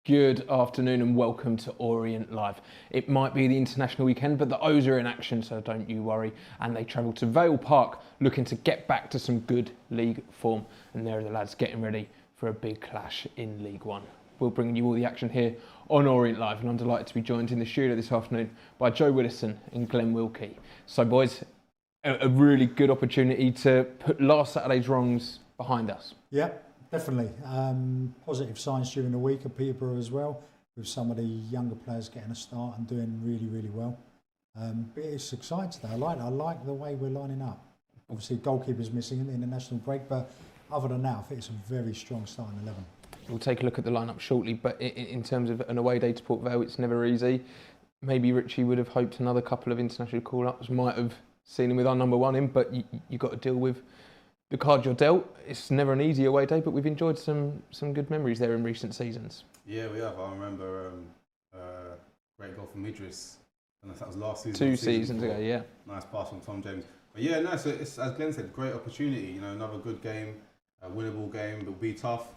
Good afternoon and welcome to Orient Live. It might be the international weekend, but the O's are in action, so don't you worry. And they travel to Vale Park looking to get back to some good league form. And there are the lads getting ready for a big clash in League One. We'll bring you all the action here on Orient Live, and I'm delighted to be joined in the studio this afternoon by Joe Willison and Glenn Wilkie. So boys, a really good opportunity to put last Saturday's wrongs behind us. Yeah, definitely. Positive signs during the week at Peterborough as well, with some of the younger players getting a start and doing really, really well. But it's exciting today. I like the way we're lining up. Obviously, goalkeeper's missing in the international break, but other than that, I think it's a very strong starting 11. We'll take a look at the lineup shortly, but in terms of an away day to Port Vale, it's never easy. Maybe Richie would have hoped another couple of international call-ups might have seen him with our number one in, but you got to deal with the card you're dealt. It's never an easy away day, but we've enjoyed some good memories there in recent seasons. Yeah, we have. I remember great goal from Idris, and that was last season. Two seasons ago, yeah. Nice pass from Tom James. But yeah, no, so it's, as Glenn said, great opportunity. You know, another good game, a winnable game. It'll be tough,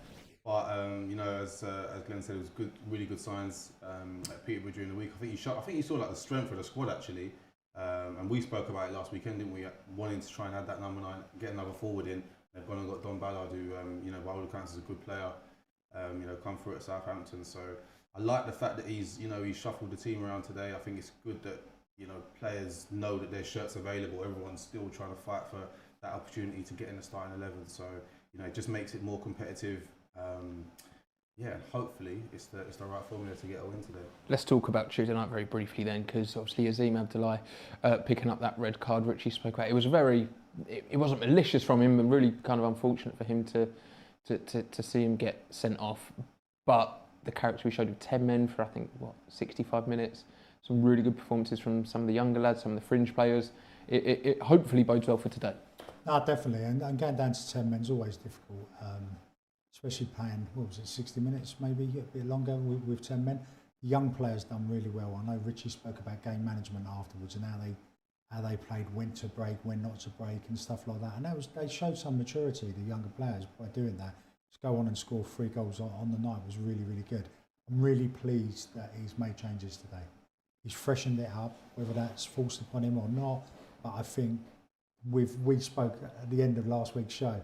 but you know, as Glenn said, it was good, really good signs at Peterborough during the week. I think you saw like the strength of the squad actually. And we spoke about it last weekend, didn't we? Wanting to try and add that number 9, get another forward in. They've gone and got Don Ballard, who, you know, by all accounts is a good player. You know, come through at Southampton. So I like the fact that he's shuffled the team around today. I think it's good that, you know, players know that their shirt's available. Everyone's still trying to fight for that opportunity to get in the starting 11. So, you know, it just makes it more competitive. Yeah, hopefully it's the right formula to get a win today. Let's talk about Tuesday night very briefly then, because obviously Azim Abdullahi picking up that red card Richie spoke about. It was it wasn't malicious from him, but really kind of unfortunate for him to see him get sent off. But the character we showed of 10 men for 65 minutes. Some really good performances from some of the younger lads, some of the fringe players. It hopefully bodes well for today. No, definitely, and going down to 10 men is always difficult. Especially playing, 60 minutes, maybe a bit longer with 10 men. The young players done really well. I know Richie spoke about game management afterwards and how they played, when to break, when not to break, and stuff like that. And they showed some maturity, the younger players, by doing that. To go on and score 3 goals on the night was really, really good. I'm really pleased that he's made changes today. He's freshened it up, whether that's forced upon him or not. But I think we spoke at the end of last week's show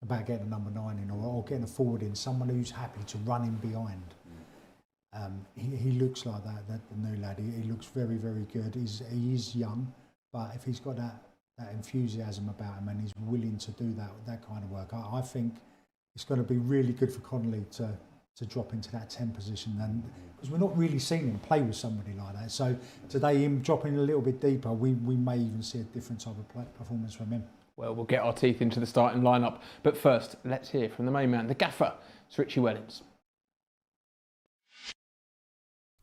about getting a number 9 in or getting a forward in, someone who's happy to run in behind. He looks like that the new lad. He looks very, very good. He is young, but if he's got that enthusiasm about him and he's willing to do that kind of work, I think it's going to be really good for Connolly to drop into that 10 position, and because we're not really seeing him play with somebody like that. So today, him dropping a little bit deeper, we may even see a different type of performance from him. Well, we'll get our teeth into the starting lineup. But first, let's hear from the main man, the gaffer. It's Richie Wellens.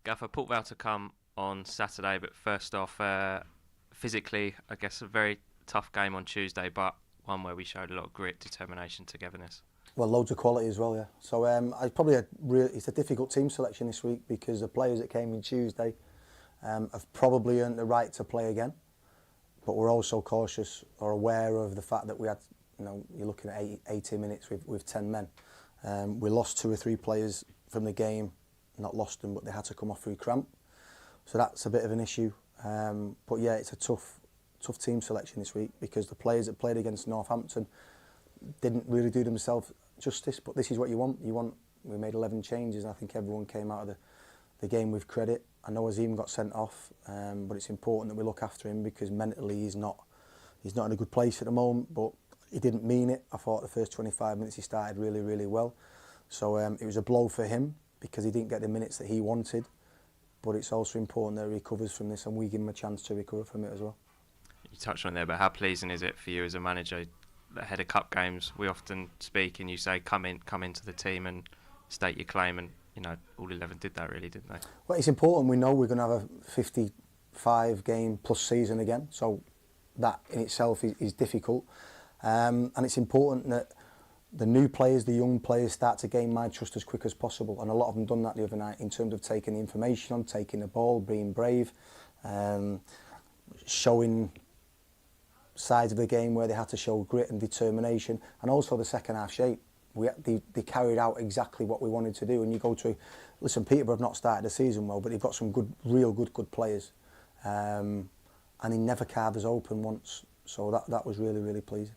Gaffer, Port Vale to come on Saturday, but first off, physically, I guess a very tough game on Tuesday, but one where we showed a lot of grit, determination, togetherness. Well, loads of quality as well, yeah. So it's a difficult team selection this week because the players that came in Tuesday have probably earned the right to play again. But we're also cautious or aware of the fact that we had, you know, you're looking at 80 minutes with 10 men. We lost 2 or 3 players from the game, not lost them, but they had to come off through cramp. So that's a bit of an issue. But yeah, it's a tough team selection this week because the players that played against Northampton didn't really do themselves justice. But this is what you want. We made 11 changes, and I think everyone came out of the game with credit. I know Azim got sent off, but it's important that we look after him because mentally he's not in a good place at the moment, but he didn't mean it. I thought the first 25 minutes he started really, really well. So it was a blow for him because he didn't get the minutes that he wanted, but it's also important that he recovers from this and we give him a chance to recover from it as well. You touched on it there, but how pleasing is it for you as a manager ahead of cup games? We often speak and you say come into the team and state your claim, and you know, all 11 did that really, didn't they? Well, it's important. We know we're going to have a 55 game plus season again, so that in itself is difficult. And it's important that the new players, the young players, start to gain my trust as quick as possible. And a lot of them done that the other night in terms of taking the information on, taking the ball, being brave, showing sides of the game where they had to show grit and determination, and also the second half shape. They carried out exactly what we wanted to do. And you go to, listen, Peterborough have not started the season well, but they've got some real good players. And he never carved us open once. So that was really, really pleasing.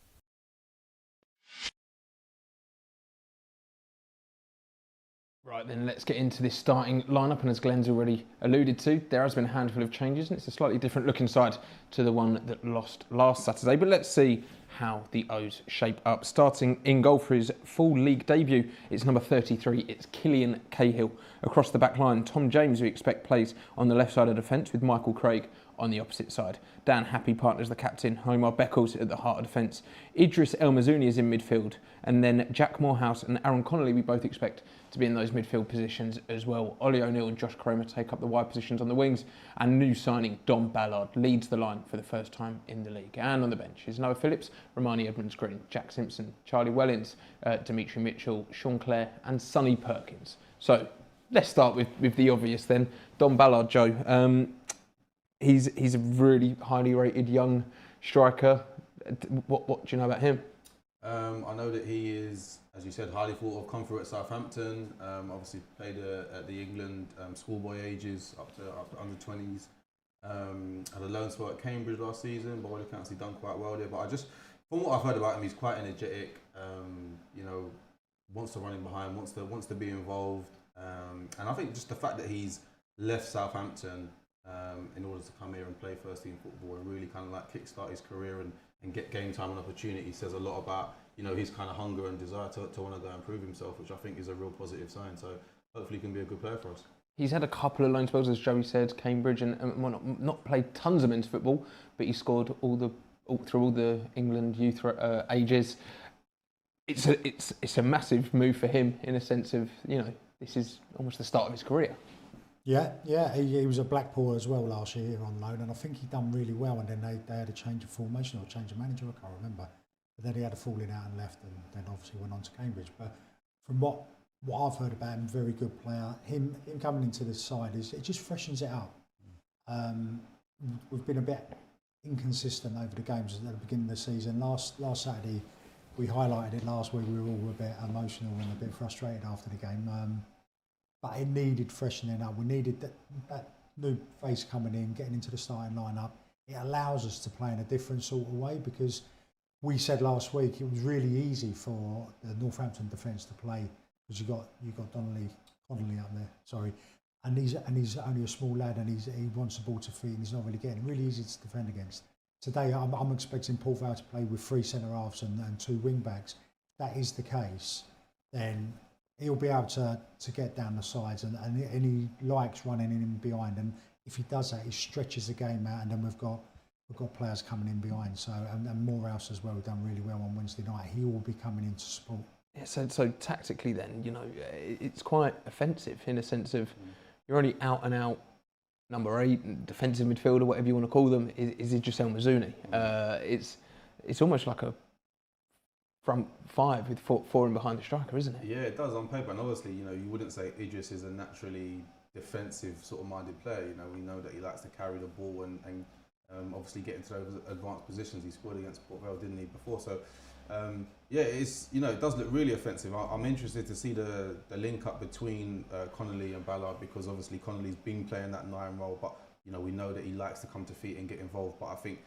Right, then let's get into this starting lineup, and as Glenn's already alluded to, there has been a handful of changes, and it's a slightly different looking side to the one that lost last Saturday. But let's see how the O's shape up. Starting in goal for his full league debut, it's number 33, it's Killian Cahill. Across the back line, Tom James, we expect, plays on the left side of defence, with Michael Craig on the opposite side. Dan Happy partners the captain, Omar Beckles at the heart of defence. Idris El Mazouni is in midfield, and then Jack Moorhouse and Aaron Connolly we both expect to be in those midfield positions as well. Ollie O'Neill and Josh Cromer take up the wide positions on the wings, and new signing Dom Ballard leads the line for the first time in the league. And on the bench is Noah Phillips, Romani Edmonds-Green, Jack Simpson, Charlie Wellens, Dimitri Mitchell, Sean Clare and Sonny Perkins. So let's start with the obvious then. Dom Ballard, Joe. He's a really highly rated young striker. What do you know about him? I know that he is, as you said, highly thought of. Come through at Southampton. Obviously played at the England schoolboy ages up to under 20s. Had a loan spell at Cambridge last season. By all accounts, he done quite well there. But from what I've heard about him, he's quite energetic. Wants to run in behind, wants to be involved. And I think just the fact that he's left Southampton in order to come here and play first team football and really kind of like kickstart his career and get game time and opportunity says a lot about his kind of hunger and desire to want to go and prove himself, which I think is a real positive sign. So hopefully he can be a good player for us. He's had a couple of loan spells, as Joey said, Cambridge, and not played tons of men's football, but he scored through all the England youth ages. It's a massive move for him in a sense of this is almost the start of his career. Yeah, he was at Blackpool as well last year on loan, and I think he done really well. And then they had a change of formation or change of manager, I can't remember. But then he had a falling out and left, and then obviously went on to Cambridge. But from what I've heard about him, very good player. Him coming into the side it just freshens it up. We've been a bit inconsistent over the games at the beginning of the season. Last Saturday, we highlighted it last week. We were all a bit emotional and a bit frustrated after the game. But it needed freshening up. We needed that new face coming in, getting into the starting lineup. It allows us to play in a different sort of way, because we said last week it was really easy for the Northampton defence to play, because you got Connolly up there. Sorry, and he's only a small lad, and he wants the ball to feet, and he's not really getting it. Really easy to defend against. Today I'm expecting Port Vale to play with 3 centre halves and 2 wing backs. If that is the case, then he'll be able to get down the sides, and he likes running in behind. And if he does that, he stretches the game out, and then we've got players coming in behind. So and Moorhouse as well, done really well on Wednesday night. He will be coming in to support. Yeah, so tactically then, it's quite offensive in a sense of you're only out and out number 8, defensive midfielder, whatever you want to call them, is Idris El Mazouni. It's almost like a front 5 with 4 in behind the striker, isn't it? Yeah, it does on paper. And obviously, you wouldn't say Idris is a naturally defensive sort of minded player. We know that he likes to carry the ball and obviously get into those advanced positions. He scored against Port Vale, didn't he, before? So it does look really offensive. I'm interested to see the link up between Connolly and Ballard, because obviously Connolly's been playing that 9 role, but we know that he likes to come to feet and get involved. But I think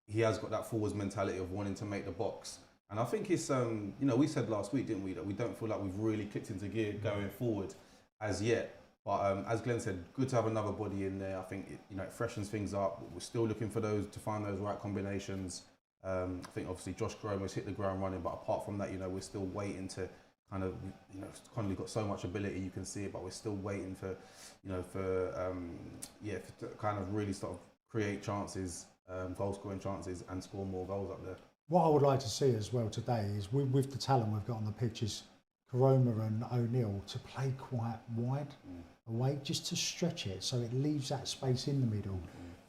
he has got that forwards mentality of wanting to make the box. And I think it's, we said last week, didn't we, that we don't feel like we've really kicked into gear going forward as yet. But as Glenn said, good to have another body in there. I think it freshens things up. We're still looking for to find those right combinations. I think obviously Josh Cromer's hit the ground running, but apart from that, we're still waiting to kind of, Connolly got so much ability, you can see it, but we're still waiting for to kind of really sort of create chances, goal scoring chances, and score more goals up there. What I would like to see as well today is with the talent we've got on the pitch is Cromer and O'Neill to play quite wide away, just to stretch it so it leaves that space in the middle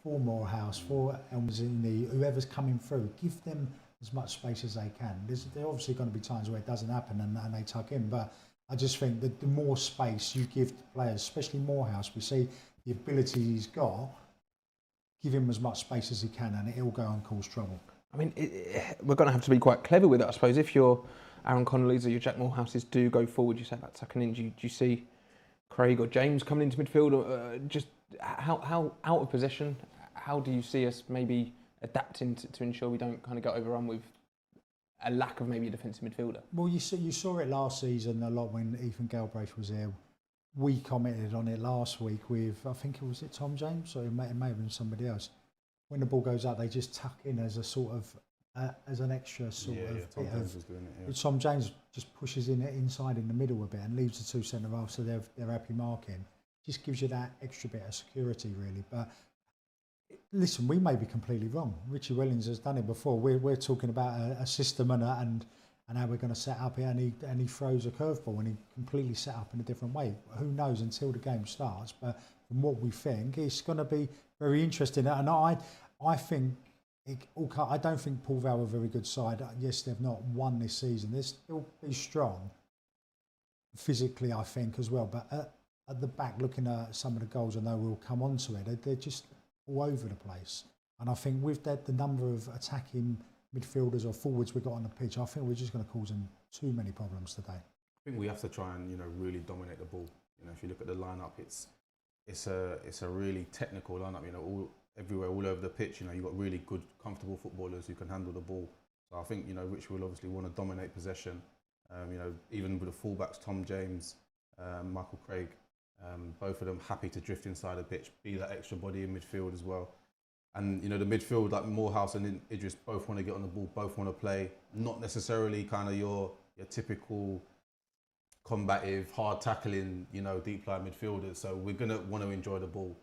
for Moorhouse, for El Mazouni, whoever's coming through. Give them as much space as they can. There are obviously going to be times where it doesn't happen and they tuck in, but I just think that the more space you give to players, especially Moorhouse, we see the ability he's got, give him as much space as he can and it'll go and cause trouble. I mean, we're going to have to be quite clever with it, I suppose. If you're Aaron Connolly's or your Jack Moorhouses do go forward, you say about tucking in, do you see Craig or James coming into midfield? Just how out of possession, how do you see us maybe adapting to ensure we don't kind of get overrun with a lack of maybe a defensive midfielder? Well, you saw it last season a lot when Ethan Galbraith was there. We commented on it last week with, I think it was Tom James, or it may have been somebody else. When the ball goes up, they just tuck in as a sort of, as an extra sort of. Tom James was doing it. Yeah. Tom James just pushes in inside in the middle a bit and leaves the two centre halves, so they're happy marking. Just gives you that extra bit of security, really. But listen, we may be completely wrong. Richie Wellings has done it before. We're talking about a system and how we're going to set up it, and he throws a curveball and he completely set up in a different way. Who knows until the game starts? But from what we think, it's going to be very interesting. And I think I don't think Paul Vale are a very good side. Yes, they've not won this season. They'll still be strong physically, I think, as well. But at the back, looking at some of the goals, I know we'll come on to it. They're just all over the place. And I think with that, the number of attacking midfielders or forwards we've got on the pitch, I think we're just going to cause them too many problems today. I think we have to try and really dominate the ball. If you look at the lineup, it's a really technical lineup. Everywhere, all over the pitch. You've got really good, comfortable footballers who can handle the ball. So I think Rich will obviously want to dominate possession. Even with the fullbacks, Tom James, Michael Craig, both of them happy to drift inside the pitch, be that extra body in midfield as well. And the midfield, like Moorhouse and Idris, both want to get on the ball, both want to play. Not necessarily kind of your typical combative, hard tackling, deep line midfielders. So we're gonna want to enjoy the ball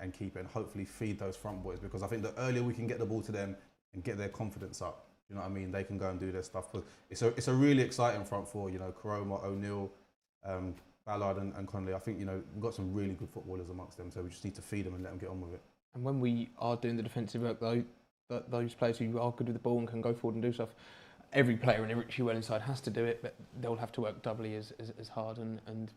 and keep it, and hopefully feed those front boys, because I think the earlier we can get the ball to them and get their confidence up, you know what I mean, they can go and do their stuff. But it's a really exciting front four. Koroma, O'Neill, Ballard and Connolly. I think we've got some really good footballers amongst them, so we just need to feed them and let them get on with it. And when we are doing the defensive work, though, those players who are good with the ball and can go forward and do stuff, every player in a Richie Wellings side has to do it, but they'll have to work doubly as hard and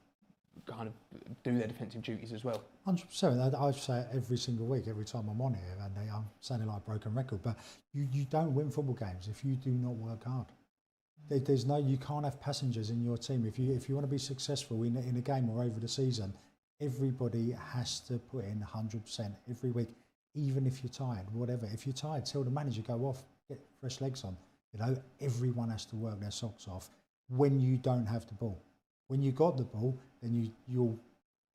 kind of do their defensive duties as well. 100%. I say it every single week, every time I'm on here, and I'm sounding like a broken record, but you don't win football games if you do not work hard. You can't have passengers in your team. If you want to be successful in a game or over the season, everybody has to put in 100% every week, even if you're tired, whatever. If you're tired, tell the manager, go off, get fresh legs on. Everyone has to work their socks off when you don't have the ball. When you got the ball, then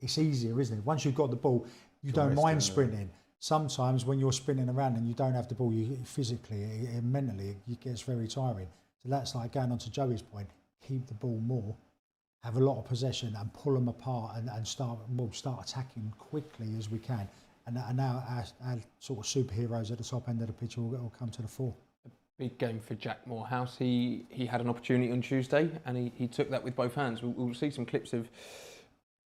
it's easier, isn't it? Once you've got the ball, you don't mind sprinting. Sometimes when you're sprinting around and you don't have the ball, you physically and mentally, it gets very tiring. So that's like going on to Joey's point, keep the ball more, have a lot of possession and pull them apart and start attacking quickly as we can. And now our sort of superheroes at the top end of the pitch will come to the fore. Big game for Jack Moorhouse. He had an opportunity on Tuesday and he took that with both hands. We'll see some clips of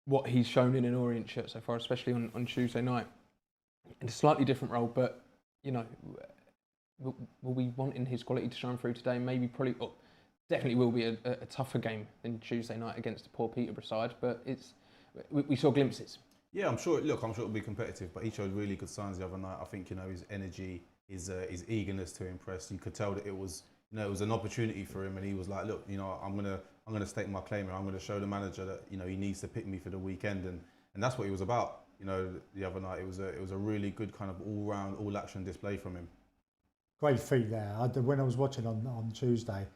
what he's shown in an Orient shirt so far, especially on Tuesday night. In a slightly different role, but will we wanting his quality to shine through today? Definitely will be a tougher game than Tuesday night against the poor Peterborough side, but we saw glimpses. Yeah, I'm sure it'll be competitive, but he showed really good signs the other night. I think his energy, his eagerness to impress. You could tell that it was an opportunity for him, and he was like, look, I'm gonna stake my claim here. I'm gonna show the manager that he needs to pick me for the weekend, and that's what he was about. The other night it was a really good kind of all-round, all-action display from him. Great feat there. When I was watching on Tuesday,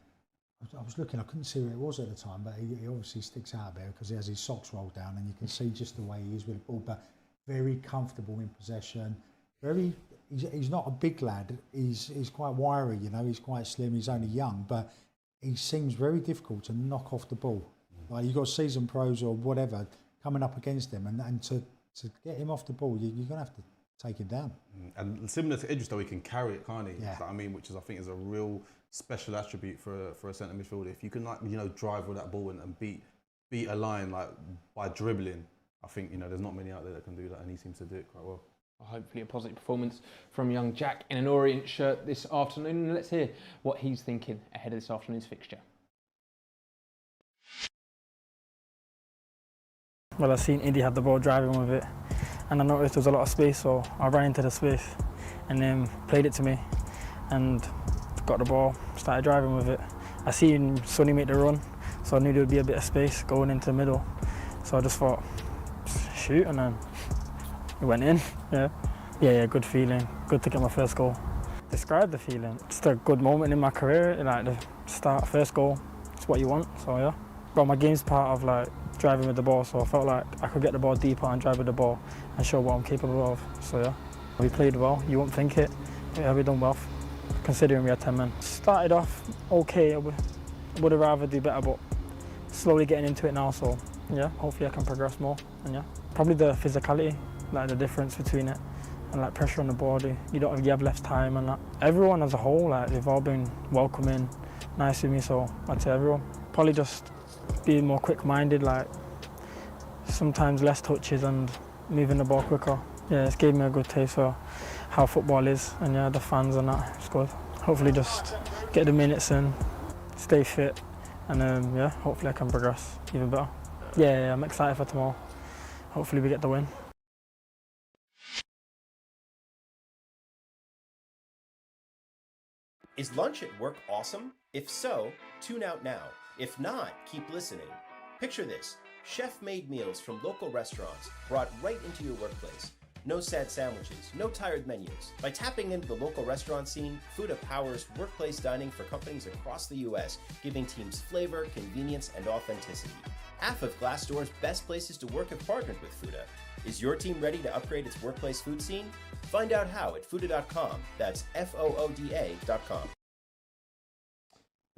I was looking, I couldn't see who it was at the time, but he obviously sticks out there because he has his socks rolled down and you can see just the way he is with the ball, but very comfortable in possession. He's not a big lad, he's quite wiry, he's quite slim, he's only young, but he seems very difficult to knock off the ball. Like you've got seasoned pros or whatever coming up against him, and to get him off the ball, you're going to have to take him down. And similar to Idris, though, he can carry it, can't he? Yeah. Which I think is a real special attribute for a centre midfielder. If you can drive with that ball and beat a line like by dribbling, I think there's not many out there that can do that, and he seems to do it quite well. Hopefully a positive performance from young Jack in an Orient shirt this afternoon. Let's hear what he's thinking ahead of this afternoon's fixture. Well, I seen Indy have the ball driving with it, and I noticed there was a lot of space, so I ran into the space and then played it to me and got the ball, started driving with it, I seen Sonny make the run, so I knew there would be a bit of space going into the middle. So I just thought, shoot, and then it went in. Yeah, good feeling. Good to get my first goal. Describe the feeling. It's a good moment in my career, like the start, first goal. It's what you want, so yeah. But my game's part of like driving with the ball, so I felt like I could get the ball deeper and drive with the ball and show what I'm capable of. So yeah, we played well. You won't think it. Yeah, we done well, considering we had 10 men. Started off okay. I would have rather do better, but slowly getting into it now. So yeah, hopefully I can progress more. And yeah, probably the physicality, like the difference between it, and like pressure on the body. You have less time and that. Everyone as a whole, like they've all been welcoming, nice with me. So I'd say everyone. Probably just being more quick-minded, like sometimes less touches and moving the ball quicker. Yeah, it's gave me a good taste for how football is, and yeah, the fans and that, it's good. Hopefully just get the minutes in, stay fit, and yeah, hopefully I can progress even better. Yeah, I'm excited for tomorrow. Hopefully we get the win. Is lunch at work awesome? If so, tune out now. If not, keep listening. Picture this, chef-made meals from local restaurants brought right into your workplace. No sad sandwiches, no tired menus. By tapping into the local restaurant scene, Fuda powers workplace dining for companies across the US, giving teams flavor, convenience, and authenticity. Half of Glassdoor's best places to work have partnered with Fuda. Is your team ready to upgrade its workplace food scene? Find out how at Fuda.com. That's FOODA.com.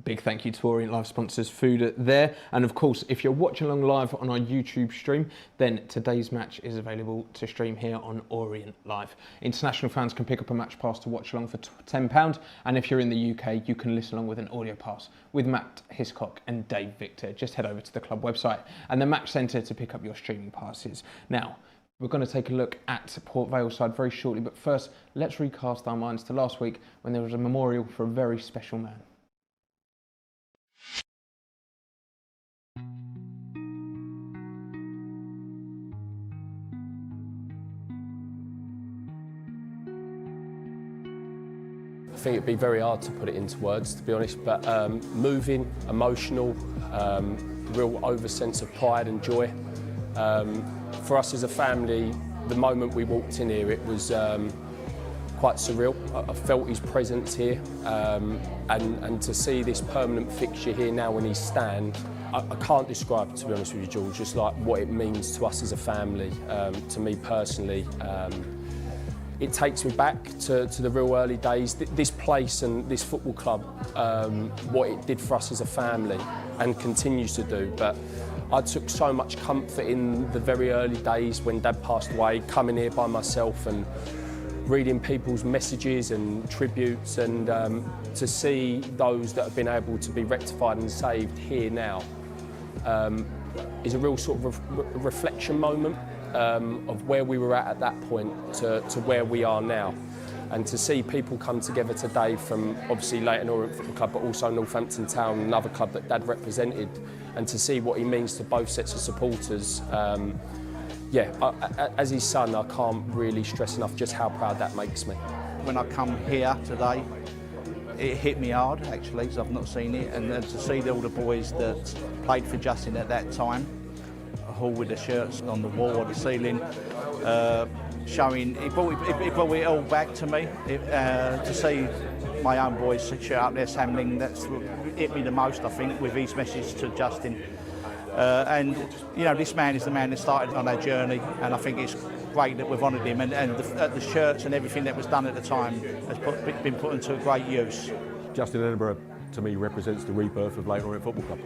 Big thank you to Orient Live sponsors Food there. And of course, if you're watching along live on our YouTube stream, then today's match is available to stream here on Orient Live. International fans can pick up a match pass to watch along for £10. And if you're in the UK, you can listen along with an audio pass with Matt Hiscock and Dave Victor. Just head over to the club website and the match centre to pick up your streaming passes. Now, we're going to take a look at Port Vale side very shortly. But first, let's recast our minds to last week when there was a memorial for a very special man. I think it'd be very hard to put it into words, to be honest, but moving, emotional, real over sense of pride and joy. For us as a family, the moment we walked in here, it was quite surreal. I felt his presence here, and to see this permanent fixture here now when he's stand, I can't describe, to be honest with you, George, just like what it means to us as a family, to me personally. It takes me back to the real early days. This place and this football club, what it did for us as a family and continues to do. But I took so much comfort in the very early days when Dad passed away, coming here by myself and reading people's messages and tributes, and to see those that have been able to be rectified and saved here now is a real sort of reflection moment. Of where we were at that point to where we are now, and to see people come together today from obviously Leyton Orient Football Club, but also Northampton Town, another club that Dad represented, and to see what he means to both sets of supporters. As his son, I can't really stress enough just how proud that makes me. When I come here today, it hit me hard actually, because I've not seen it, and to see all the boys that played for Justin at that time, all with the shirts on the wall or the ceiling, showing, it brought it all back to me. To see my own boys shirt up there, Samling, that's hit me the most, I think, with his message to Justin. And you know, this man is the man that started on our journey, and I think it's great that we've honoured him, and the shirts and everything that was done at the time has been put into great use. Justin Edinburgh, to me, represents the rebirth of Leyton Orient Football Club.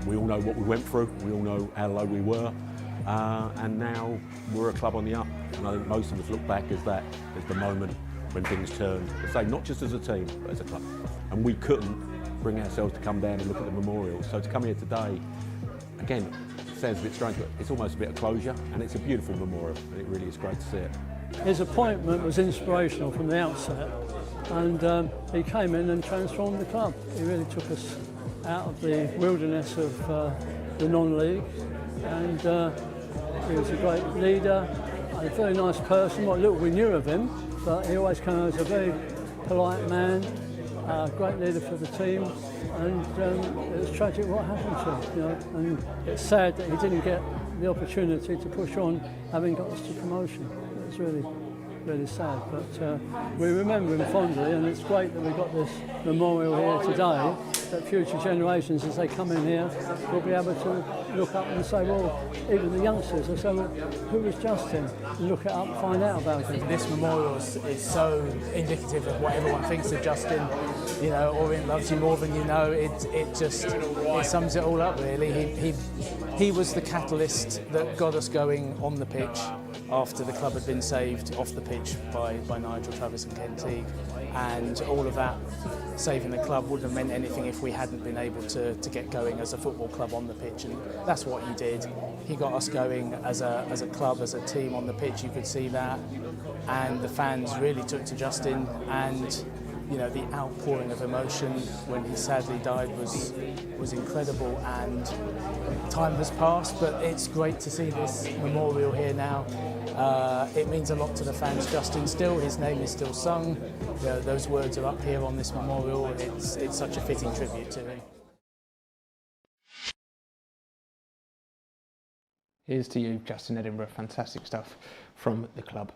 We all know what we went through, we all know how low we were, and now we're a club on the up. And I think most of us look back as the moment when things turned, I say, not just as a team, but as a club. And we couldn't bring ourselves to come down and look at the memorial. So to come here today, again, it sounds a bit strange, but it's almost a bit of closure, and it's a beautiful memorial, and it really is great to see it. His appointment was inspirational from the outset, and he came in and transformed the club. He really took us out of the wilderness of the non-league, and he was a great leader, a very nice person. What little we knew of him, but he always came as a very polite man, great leader for the team, and it was tragic what happened to him. You know, and it's sad that he didn't get the opportunity to push on, having got us to promotion. It's really sad, but we remember him fondly, and it's great that we've got this memorial here today, that future generations, as they come in here, will be able to look up and say, well, even the youngsters will say, well, who was Justin? And look it up and find out about it. This memorial is so indicative of what everyone thinks of Justin. You know, Orient loves you more than you know. It sums it all up, really. He was the catalyst that got us going on the pitch after the club had been saved off the pitch by Nigel Travis and Ken Teague, and all of that saving the club wouldn't have meant anything if we hadn't been able to get going as a football club on the pitch, and that's what he did. He got us going as a club, as a team on the pitch. You could see that, and the fans really took to Justin, and you know, the outpouring of emotion when he sadly died was incredible, and time has passed, but it's great to see this memorial here now. It means a lot to the fans. Justin still, his name is still sung. You know, those words are up here on this memorial. It's such a fitting tribute to him. Here's to you, Justin Edinburgh. Fantastic stuff from the club.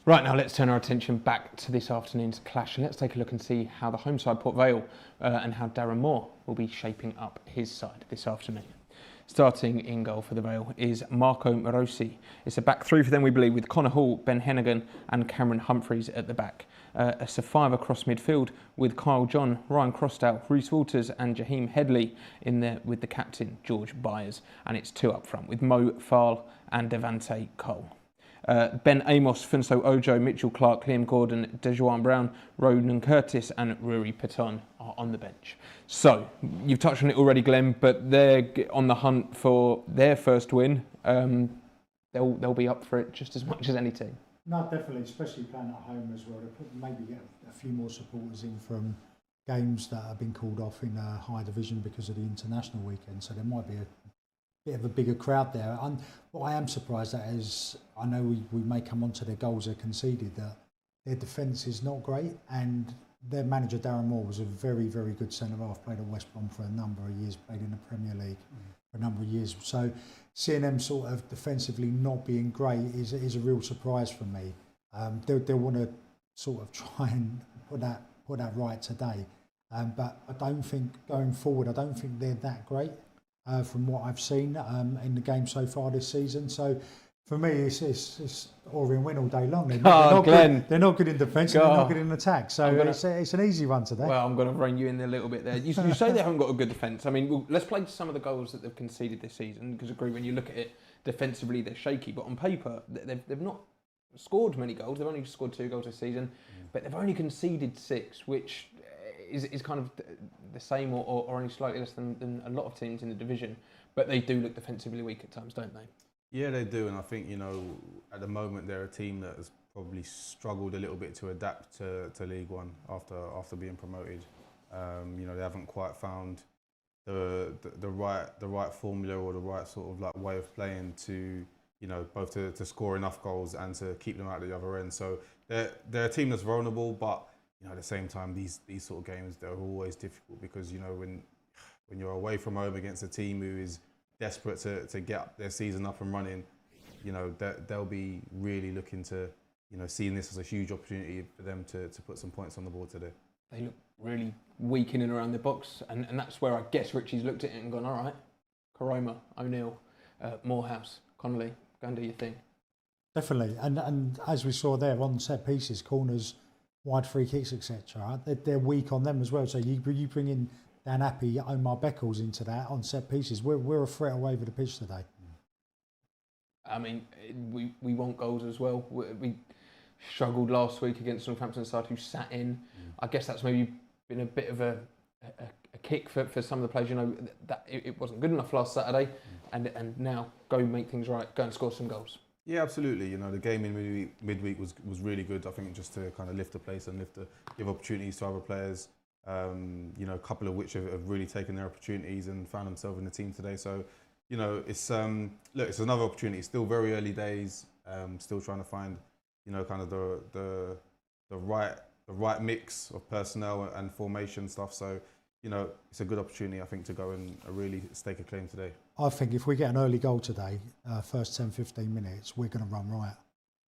Right, now let's turn our attention back to this afternoon's clash, and let's take a look and see how the home side Port Vale and how Darren Moore will be shaping up his side this afternoon. Starting in goal for the Vale is Marco Morosi. It's a back three for them, we believe, with Connor Hall, Ben Hennigan and Cameron Humphreys at the back. It's a five across midfield with Kyle John, Ryan Crossdale, Rhys Walters and Jaheim Headley in there with the captain, George Byers. And it's two up front with Mo Fal and Devante Cole. Ben Amos, Funso Ojo, Mitchell Clark, Liam Gordon, Dejuan Brown, Ronan Curtis and Ruri Paton are on the bench. So, you've touched on it already, Glenn, but they're on the hunt for their first win. They'll be up for it just as much as any team. No, definitely, especially playing at home as well. They'll maybe get a few more supporters in from games that have been called off in a high division because of the international weekend. So there might be a bit of a bigger crowd there. And what I am surprised at is, I know we may come on to their goals they conceded, that their defence is not great, and their manager Darren Moore was a very, very good centre-half, played at West Brom for a number of years, played in the Premier League for a number of years. So seeing them sort of defensively not being great is a real surprise for me. They'll want to sort of try and put that right today. But I don't think, going forward, I don't think they're that great. From what I've seen in the game so far this season. So for me, it's Orient win all day long. They're not good in defence and they're not good in attack. So it's an easy one today. Well, I'm going to rein you in a little bit there. You say they haven't got a good defence. I mean, let's play some of the goals that they've conceded this season, because I agree, when you look at it, defensively they're shaky. But on paper, they've not scored many goals. They've only scored 2 goals this season, but they've only conceded 6, which is kind of the same or only slightly less than a lot of teams in the division, but they do look defensively weak at times, don't they? Yeah, they do, and I think, you know, at the moment they're a team that has probably struggled a little bit to adapt to League One after being promoted. You know, they haven't quite found the right formula or the right sort of like way of playing to, you know, both to score enough goals and to keep them out at the other end. So they're a team that's vulnerable, but you know, at the same time, these sort of games, they're always difficult, because, you know, when you're away from home against a team who is desperate to get their season up and running, you know, they'll be really looking to, you know, seeing this as a huge opportunity for them to put some points on the board today. They look really weak in and around the box, and that's where I guess Richie's looked at it and gone, all right, Koroma, O'Neill, Moorhouse, Connolly, go and do your thing. Definitely, and as we saw there, on set pieces, corners, wide free kicks, etc. They're weak on them as well. So you bring in Dan Appy, Omar Beckles into that on set pieces. We're a threat all over the pitch today. I mean, we want goals as well. We struggled last week against Northampton side who sat in. I guess that's maybe been a bit of a kick for some of the players. You know, that it wasn't good enough last Saturday, and now go make things right, go and score some goals. Yeah, absolutely. You know, the game in midweek was really good. I think just to kind of lift the place and give opportunities to other players. You know, a couple of which have really taken their opportunities and found themselves in the team today. So, you know, it's it's another opportunity. It's still very early days. Still trying to find, you know, kind of the right the right mix of personnel and formation stuff. So, you know, it's a good opportunity, I think, to go and really stake a claim today. I think if we get an early goal today, first 10, 15 minutes, we're going to run riot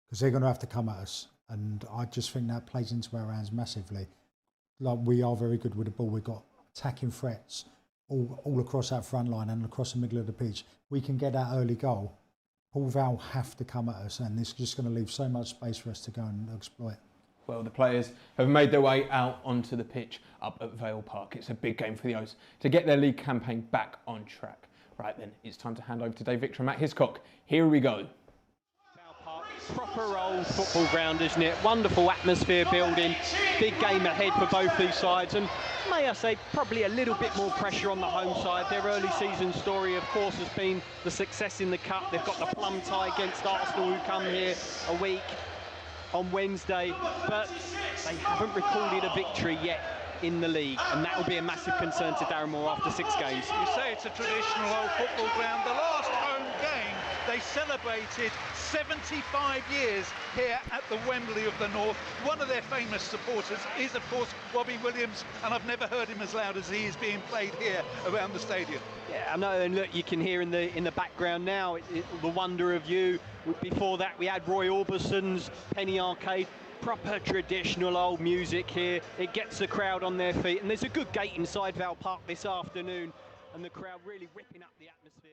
because they're going to have to come at us. And I just think that plays into our hands massively. Like, we are very good with the ball. We've got attacking threats all across that front line and across the middle of the pitch. We can get that early goal. Vale have to come at us, and it's just going to leave so much space for us to go and exploit. Well, the players have made their way out onto the pitch up at Vale Park. It's a big game for the O's to get their league campaign back on track. Right then, it's time to hand over to Dave Victor and Matt Hiscock. Here we go. Proper old football ground, isn't it? Wonderful atmosphere building. Big game ahead for both these sides, and may I say, probably a little bit more pressure on the home side. Their early season story, of course, has been the success in the Cup. They've got the plum tie against Arsenal, who come here a week on Wednesday, but they haven't recorded a victory yet in the league, and that will be a massive concern to Darren Moore after 6 games. You say it's a traditional old football ground. The last home game, they celebrated 75 years here at the Wembley of the North. One of their famous supporters is, of course, Robbie Williams, and I've never heard him as loud as he is being played here around the stadium. Yeah, I know, and look, you can hear in the background now the wonder of you. Before that, we had Roy Orbison's Penny Arcade. Proper traditional old music here. It gets the crowd on their feet, and there's a good gate inside Vale Park this afternoon, and the crowd really whipping up the atmosphere.